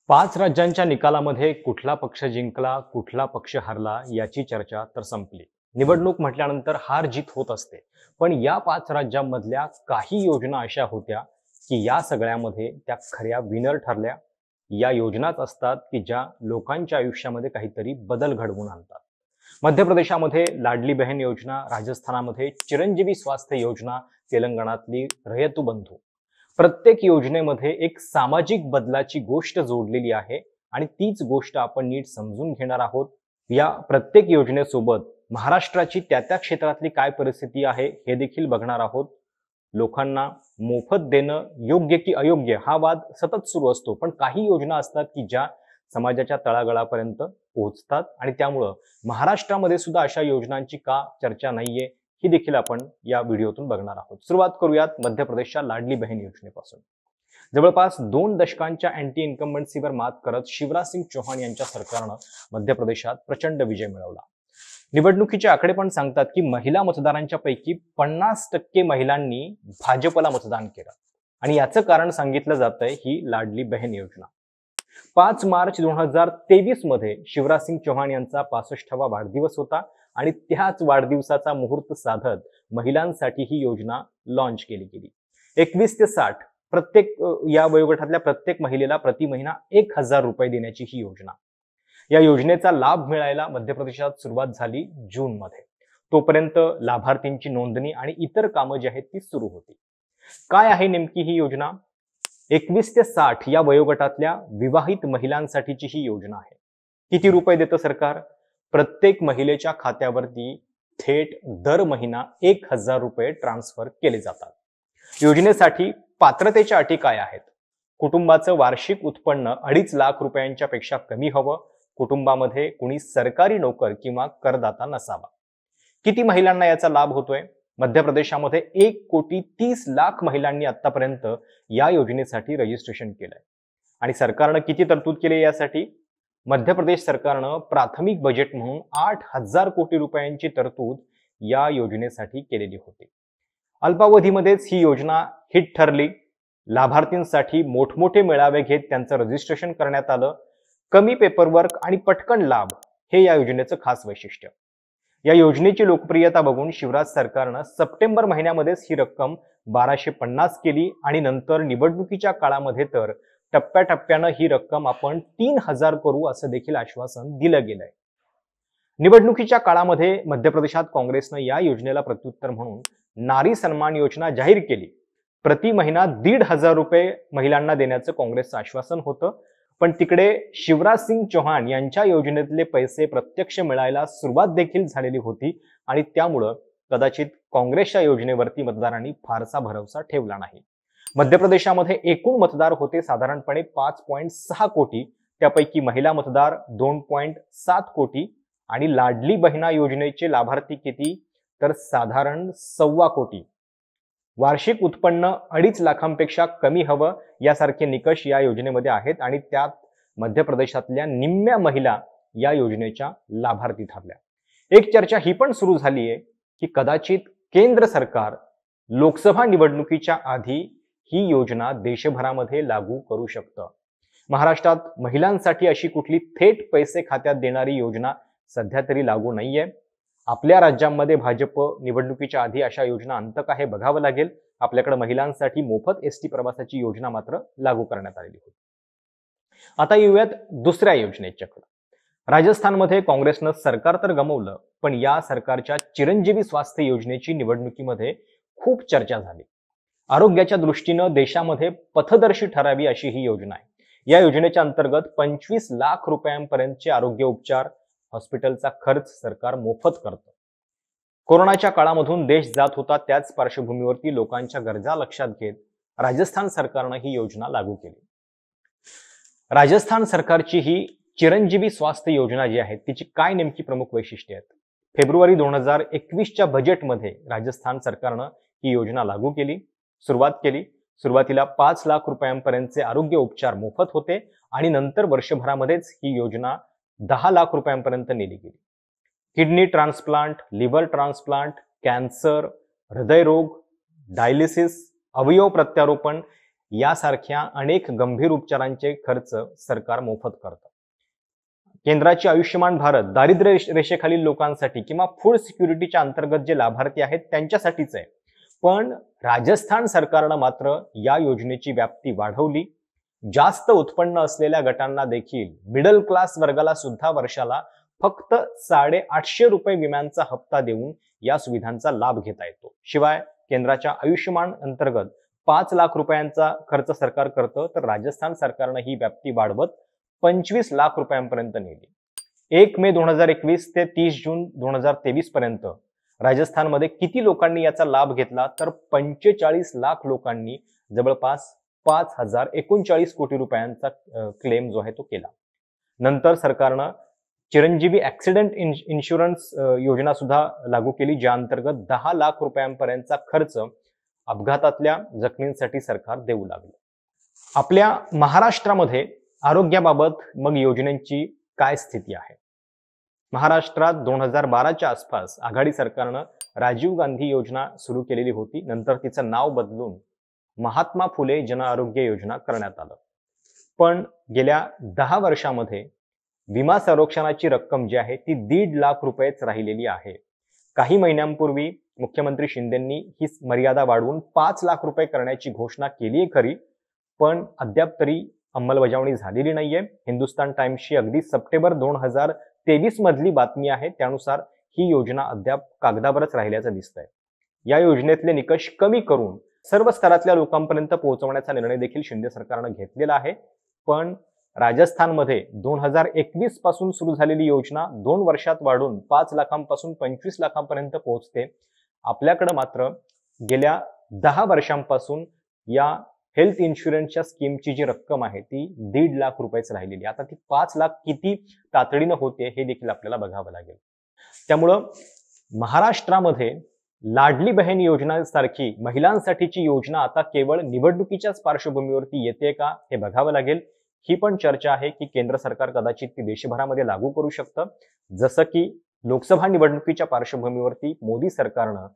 5 राज्यांच्या निकालामध्ये कुठला पक्ष जिंकला, कुठला पक्ष हरला याची चर्चा तर संपली. निवडणूक म्हटल्यानंतर हार जीत होत असते. पण या 5 राज्यांमधल्या काही योजना अशा होत्या, की या सगळ्यामध्ये त्या खऱ्या विनर ठरल्या. या योजनाच असतात, की ज्या लोकांच्या आयुष्यामध्ये काहीतरी बदल घडवून आणतात. मध्य प्रदेशामध्ये लाडली बहीण योजना, राजस्थानामध्ये चिरंजीवी स्वास्थ्य योजना, तेलंगणातली रयतू बंधू. प्रत्येक योजनेमध्ये एक सामाजिक बदलाची गोष्ट जोडलेली आहे आणि तीच गोष्ट आपण नीट समजून घेणार आहोत. या प्रत्येक योजनेसोबत महाराष्ट्राची त्या क्षेत्रातली काय परिस्थिती आहे हे देखील बघणार आहोत. लोकांना मोफत देणं योग्य की अयोग्य हा वाद सतत सुरू असतो, पण काही योजना असतात की ज्या समाजाच्या तळागाळापर्यंत पोहोचतात आणि त्यामुळं महाराष्ट्रामध्ये सुद्धा अशा योजनांची का चर्चा नाहीये ही देखील आपण या व्हिडिओतून बघणार आहोत. सुरुवात करूयात मध्य प्रदेशच्या लाडली बहीण योजनेपासून. जवळपास 2 दशकांच्या अँटी इन्कम्बन्सीवर मात करत शिवराज सिंग चौहान यांच्या सरकारनं मध्य प्रदेशात प्रचंड विजय मिळवला. निवडणुकीचे आकडे पण सांगतात की महिला मतदारांच्या पैकी 50% महिलांनी भाजपला मतदान केलं आणि याचं कारण सांगितलं जातंय ही लाडली बहीण योजना. 5 मार्च 2023 मध्ये शिवराज सिंग चौहान यांचा 65वा वाढदिवस होता आणि त्याच वाढदिवसाचा मुहूर्त साधत महिलांसाठी ही योजना लॉन्च केली गेली. 21 ते 60 प्रत्येक या वयोगटातल्या प्रत्येक महिलेला प्रति महिना 1000 रुपये देण्याची ही योजना. या योजनेचा लाभ मिळायला मध्य प्रदेशात सुरुवात झाली जून मध्ये. तोपर्यंत लाभार्थींची नोंदणी आणि इतर कामं जी आहेत ती सुरू होती. काय आहे नेमकी ही योजना? 21 ते 60 या वयोगटातल्या विवाहित महिलांसाठीची ही योजना आहे. किती रुपये देतं सरकार? प्रत्येक महिलेच्या खात्यावरती थेट दर महिना 1000 रुपये ट्रान्सफर केले जातात. योजनेसाठी पात्रतेच्या अटी काय आहेत? कुटुंबाचं वार्षिक उत्पन्न 2.5 लाख रुपयांच्या पेक्षा कमी हवं. कुटुंबामध्ये कुणी सरकारी नोकर किंवा करदाता नसावा. किती महिलांना याचा लाभ होतोय? मध्य प्रदेशामध्ये 1,30,00,000 महिलांनी आतापर्यंत या योजनेसाठी रजिस्ट्रेशन केलंय. आणि सरकारनं किती तरतूद केली यासाठी? मध्य प्रदेश सरकारनं प्राथमिक बजेट म्हणून 8,000 कोटी रुपयांची तरतूद या योजनेसाठी केलेली होती. अल्पावधीमध्येच ही योजना हिट ठरली. लाभार्थींसाठी मोठमोठे मेळावे घेत त्यांचं रजिस्ट्रेशन करण्यात आलं. कमी पेपरवर्क आणि पटकन लाभ हे या योजनेचं खास वैशिष्ट्य. या योजनेची लोकप्रियता बघून शिवराज सरकारनं सप्टेंबर महिन्यामध्येच ही रक्कम 1250 केली आणि नंतर निवडणुकीच्या काळामध्ये तर टप्प्याटप्प्यानं ही रक्कम आपण 3000 करू असं देखील आश्वासन दिलं गेलंय. निवडणुकीच्या काळामध्ये मध्य प्रदेशात काँग्रेसनं या योजनेला प्रत्युत्तर म्हणून नारी सन्मान योजना जाहीर केली. प्रति महिना 1,500 रुपये महिलांना देण्याचं काँग्रेसचं आश्वासन होतं. पण तिकडे शिवराज सिंग चौहान यांच्या योजनेतले पैसे प्रत्यक्ष मिळायला सुरुवात देखील झालेली होती आणि त्यामुळं कदाचित काँग्रेसच्या योजनेवरती मतदारांनी फारसा भरवसा ठेवला नाही. मध्य प्रदेशामध्ये एकूण मतदार होते साधारणपणे 5.6 कोटी. त्यापैकी महिला मतदार 2.7 कोटी आणि लाडली बहिणा योजनेचे लाभार्थी किती? तर साधारण 1.25 कोटी. वार्षिक उत्पन्न 2.5 लाखांपेक्षा कमी हवं यासारखे निकष या योजनेमध्ये आहेत आणि त्यात मध्य प्रदेशातल्या निम्म्या महिला या योजनेच्या लाभार्थी ठरल्या. एक चर्चा ही पण सुरू झाली आहे की कदाचित केंद्र सरकार लोकसभा निवडणुकीच्या आधी ही योजना देशभरामध्ये लागू करू शकतं. महाराष्ट्रात महिलांसाठी अशी कुठली थेट पैसे खात्यात देणारी योजना सध्या तरी लागू नाहीये. आपल्या राज्यांमध्ये भाजप निवडणुकीच्या आधी अशा योजना आणतं का हे बघावं लागेल. आपल्याकडे महिलांसाठी मोफत एसटी प्रवासाची योजना मात्र लागू करण्यात आलेली होती. आता येऊयात दुसऱ्या योजनेच्याकडे. राजस्थानमध्ये काँग्रेसनं सरकार तर गमावलं, पण या सरकारच्या चिरंजीवी स्वास्थ्य योजनेची निवडणुकीमध्ये खूप चर्चा झाली. आरोग्याच्या दृष्टीनं देशामध्ये पथदर्शी ठरावी अशी ही योजना आहे. या योजनेच्या अंतर्गत 25 लाख रुपयांपर्यंतचे आरोग्य उपचार, हॉस्पिटलचा खर्च सरकार मोफत करतं. कोरोनाच्या काळामधून देश जात होता त्याच पार्श्वभूमीवरती लोकांच्या गरजा लक्षात घेत राजस्थान सरकारनं ही योजना लागू केली. राजस्थान सरकारची ही चिरंजीवी स्वास्थ्य योजना जी आहे तिची काय नेमकी प्रमुख वैशिष्ट्ये आहेत? फेब्रुवारी 2021च्या बजेटमध्ये राजस्थान सरकारनं ही योजना लागू केली, सुरुवात केली. सुरुवातीला 5 लाख रुपयांपर्यंतचे आरोग्य उपचार मोफत होते आणि नंतर वर्षभरामध्येच ही योजना 10 लाख रुपयांपर्यंत नेली गेली. Kidney transplant, liver transplant, cancer, हृदयरोग, डायलिसिस, अवयव प्रत्यारोपण यासारख्या अनेक गंभीर उपचारांचे खर्च सरकार मोफत करतं. केंद्राची आयुष्यमान भारत दारिद्र्य रेषेखालील लोकांसाठी किंवा फूड सिक्युरिटीच्या अंतर्गत जे लाभार्थी आहेत त्यांच्यासाठीच आहे. पण राजस्थान सरकारनं मात्र या योजनेची व्याप्ती वाढवली. जास्त उत्पन्न असलेल्या गटांना देखील, मिडल क्लास वर्गाला सुद्धा वर्षाला फक्त 850 रुपये विम्यांचा हप्ता देऊन या सुविधांचा लाभ घेता येतो. शिवाय केंद्राच्या आयुष्यमान अंतर्गत 5 लाख रुपयांचा खर्च सरकार करतं, तर राजस्थान सरकारनं ही व्याप्ती वाढवत 25 लाख रुपयांपर्यंत नेली. 1 मे 2021 ते 30 जून 2023 पर्यंत राजस्थानमध्ये किती लोकांनी याचा लाभ घेतला, तर 45 लाख लोकांनी जवळपास 5039 कोटी रुपयांचा क्लेम जो आहे तो केला. नंतर सरकारनं चिरंजीवी ऍक्सिडेंट इन्शुरन्स योजना सुद्धा लागू केली, ज्या अंतर्गत 10 लाख रुपयांपर्यंतचा खर्च अपघातातल्या जखमींसाठी सरकार देऊ लागलं. आपल्या महाराष्ट्रामध्ये आरोग्याबाबत मग योजनेची काय स्थिती आहे? महाराष्ट्रात 2012च्या आसपास आघाडी सरकारनं राजीव गांधी योजना सुरू केलेली होती. नंतर तिचं नाव बदलून महात्मा फुले जन आरोग्य योजना करण्यात आलं. पण गेल्या 10 वर्षामध्ये विमा संरक्षणाची रक्कम जी आहे ती 1.5 लाख रुपयेच राहिलेली आहे. काही महिन्यांपूर्वी मुख्यमंत्री शिंदेंनी ही मर्यादा वाढवून 5 लाख रुपये करण्याची घोषणा केली आहे खरी, पण अद्याप तरी अंमलबजावणी झालेली नाहीये. हिंदुस्तान टाइम्सची अगदी सप्टेंबर 2023 मधली बातमी आहे, त्यानुसार ही योजना अद्याप कागदावरच राहिल्याचं दिसतंय. या योजनेतले निकष कमी करून सर्व स्तरातल्या लोकांपर्यंत पोहोचवण्याचा निर्णय देखील शिंदे सरकारनं घेतलेला आहे. पण राजस्थानमध्ये 2021 पासून सुरू झालेली योजना 2 वर्षात वाढून 5 लाखांपासून 25 लाखांपर्यंत पोहोचते. आपल्याकडे मात्र गेल्या 10 वर्षांपासून या हेल्थ इन्शुरन्सच्या स्कीमची जी रक्कम आहे ती 1.5 लाख रुपयेच राहिलेली. आता ती 5 लाख किती तातडीनं होते हे देखील आपल्याला बघावं लागेल. त्यामुळं महाराष्ट्रामध्ये लाडली बहीण योजनासारखी महिलांसाठीची योजना आता केवळ निवडणुकीच्याच पार्श्वभूमीवरती येते का हे बघावं लागेल. ही पण चर्चा आहे की केंद्र सरकार कदाचित ती देशभरामध्ये लागू करू शकतं, जसं की लोकसभा निवडणुकीच्या पार्श्वभूमीवरती मोदी सरकारनं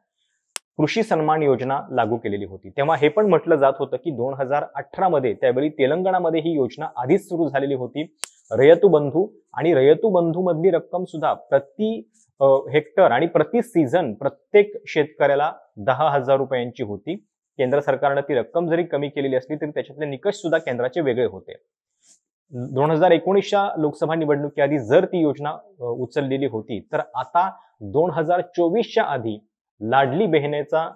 कृषी सन्मान योजना लागू केलेली होती. तेव्हा हे पण म्हटलं जात होतं की 2018 मध्ये त्यावेळी तेलंगणामध्ये ही योजना आधीच सुरू झालेली होती. रयतू बंधू आणि रयतू बंधू मधली रक्कम सुद्धा प्रति हेक्टर आणि प्रति सीझन प्रत्येक शेतकऱ्याला 10,000 रुपयांची होती. केंद्र सरकारनं ती रक्कम जरी कमी केलेली असली तरी त्याच्यातले निकष सुद्धा केंद्राचे वेगळे होते. 2019च्या लोकसभा निवडणुकीआधी जर ती योजना उचललेली होती, तर आता 2024च्या आधी लाडली बहिणीचा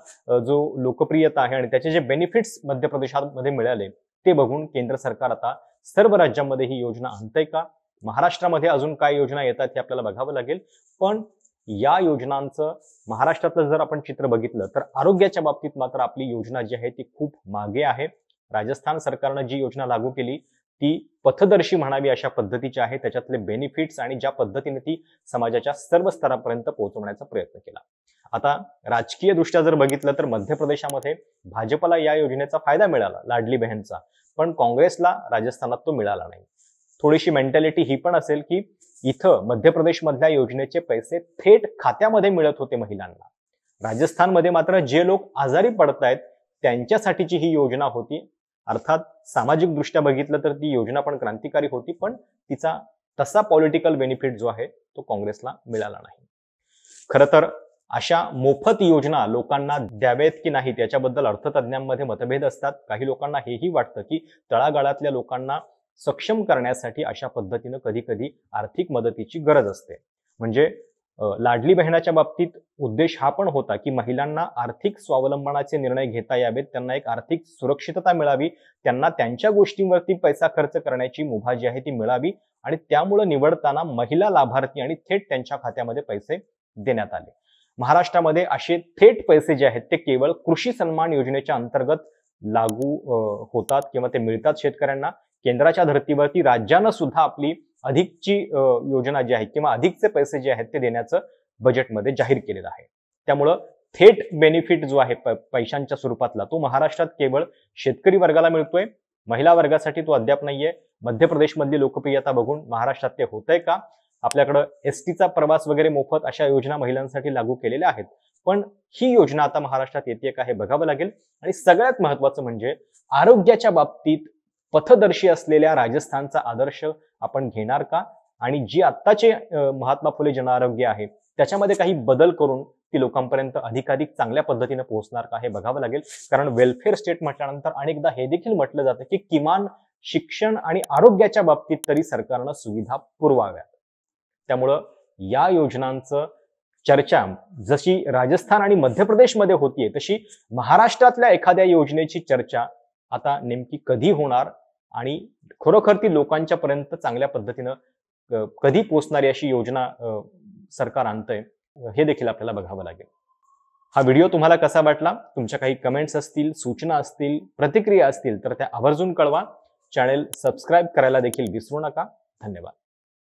जो लोकप्रियता आहे आणि त्याचे जे बेनिफिट्स मध्य प्रदेशामध्ये मिळाले ते बघून केंद्र सरकार आता सर्व राज्यांमध्ये ही योजना आणतंय का, महाराष्ट्रामध्ये अजून काय योजना येतात हे आपल्याला बघावं लागेल. पण या योजनांचं महाराष्ट्रातलं जर आपण चित्र बघितलं तर आरोग्याच्या बाबतीत मात्र आपली योजना जी आहे ती खूप मागे आहे. राजस्थान सरकारनं जी योजना लागू केली ती पथदर्शी म्हणावी अशा पद्धतीची आहे. त्याच्यातले बेनिफिट्स आणि ज्या पद्धतीने ती समाजाच्या सर्व स्तरापर्यंत पोहोचवण्याचा प्रयत्न केला. आता राजकीय दृष्ट्या जर बघितलं तर मध्य प्रदेशामध्ये भाजपला या योजनेचा फायदा मिळाला लाडली बहीणचा, पण काँग्रेसला राजस्थानात तो मिळाला नाही. थोडीशी मेंटॅलिटी ही पण असेल की इथं मध्य प्रदेशमधल्या योजनेचे पैसे थेट खात्यामध्ये मिळत होते महिलांना. राजस्थानमध्ये मात्र जे लोक आजारी पडतायत त्यांच्यासाठीची ही योजना होती. अर्थात सामाजिक दृष्ट्या बघितलं तर ती योजना पण क्रांतिकारी होती, पण तिचा तसा पॉलिटिकल बेनिफिट जो आहे तो काँग्रेसला मिळाला नाही. खरं तर अशा मोफत योजना लोकांना द्यावेत की नाहीत याच्याबद्दल अर्थतज्ञांमध्ये मतभेद असतात. काही लोकांना हेही वाटतं की तळागाळातल्या लोकांना सक्षम करण्यासाठी अशा पद्धतीनं कधी कधी आर्थिक मदतीची गरज असते. म्हणजे लाडली बहिणाच्या बाबतीत उद्देश हा पण होता की महिलांना आर्थिक स्वावलंबनाचे निर्णय घेता यावेत, त्यांना एक आर्थिक सुरक्षितता मिळावी, त्यांना त्यांच्या गोष्टींवरती पैसा खर्च करण्याची मुभा जी आहे ती मिळावी आणि त्यामुळे निवडताना महिला लाभार्थी आणि थेट त्यांच्या खात्यामध्ये पैसे देण्यात आले. महाराष्ट्रामध्ये असे थेट पैसे जे आहेत ते केवळ कृषी सन्मान योजनेच्या अंतर्गत लागू होतात किंवा ते मिळतात शेतकऱ्यांना. केंद्राच्या धर्तीवरती राज्यानं सुद्धा आपली अधिकची योजना जी आहे किंवा अधिकचे पैसे जे आहेत ते देण्याचं बजेटमध्ये जाहीर केलेलं आहे. त्यामुळं थेट बेनिफिट जो आहे पैशांच्या स्वरूपातला तो महाराष्ट्रात केवळ शेतकरी वर्गाला मिळतोय, महिला वर्गासाठी तो अद्याप नाहीये. मध्य प्रदेशमधली लोकप्रियता बघून महाराष्ट्रात ते होतंय का? आपल्याकडं एसटीचा प्रवास वगैरे मोफत अशा योजना महिलांसाठी लागू केलेल्या आहेत, पण ही योजना आता महाराष्ट्रात येते का हे बघावं लागेल. आणि सगळ्यात महत्वाचं म्हणजे आरोग्याच्या बाबतीत पथदर्शी असलेल्या राजस्थानचा आदर्श आपण घेणार का? आणि जी आत्ताचे महात्मा फुले जनआरोग्य आहे त्याच्यामध्ये काही बदल करून ती लोकांपर्यंत अधिकाधिक चांगल्या पद्धतीने पोहोचणार का हे बघावं लागेल. कारण वेलफेअर स्टेट म्हटल्यानंतर अनेकदा हे देखील म्हटलं जातं की किमान शिक्षण आणि आरोग्याच्या बाबतीत तरी सरकारनं सुविधा पुरवाव्यात. त्यामुळं या योजनांचं चर्चा जशी राजस्थान आणि मध्य प्रदेशमध्ये होतीये तशी महाराष्ट्रातल्या एखाद्या योजनेची चर्चा आता नेमकी कधी होणार आणि खरोखर ती लोकांच्या पर्यंत चांगल्या पद्धतीनं कधी पोहोचणारी अशी योजना सरकार आणतंय हे देखील आपल्याला बघावं लागेल. हा व्हिडिओ तुम्हाला कसा वाटला? तुमच्या काही कमेंट्स असतील, सूचना असतील, प्रतिक्रिया असतील तर त्या आवर्जून कळवा. चॅनेल सबस्क्राईब करायला देखील विसरू नका. धन्यवाद.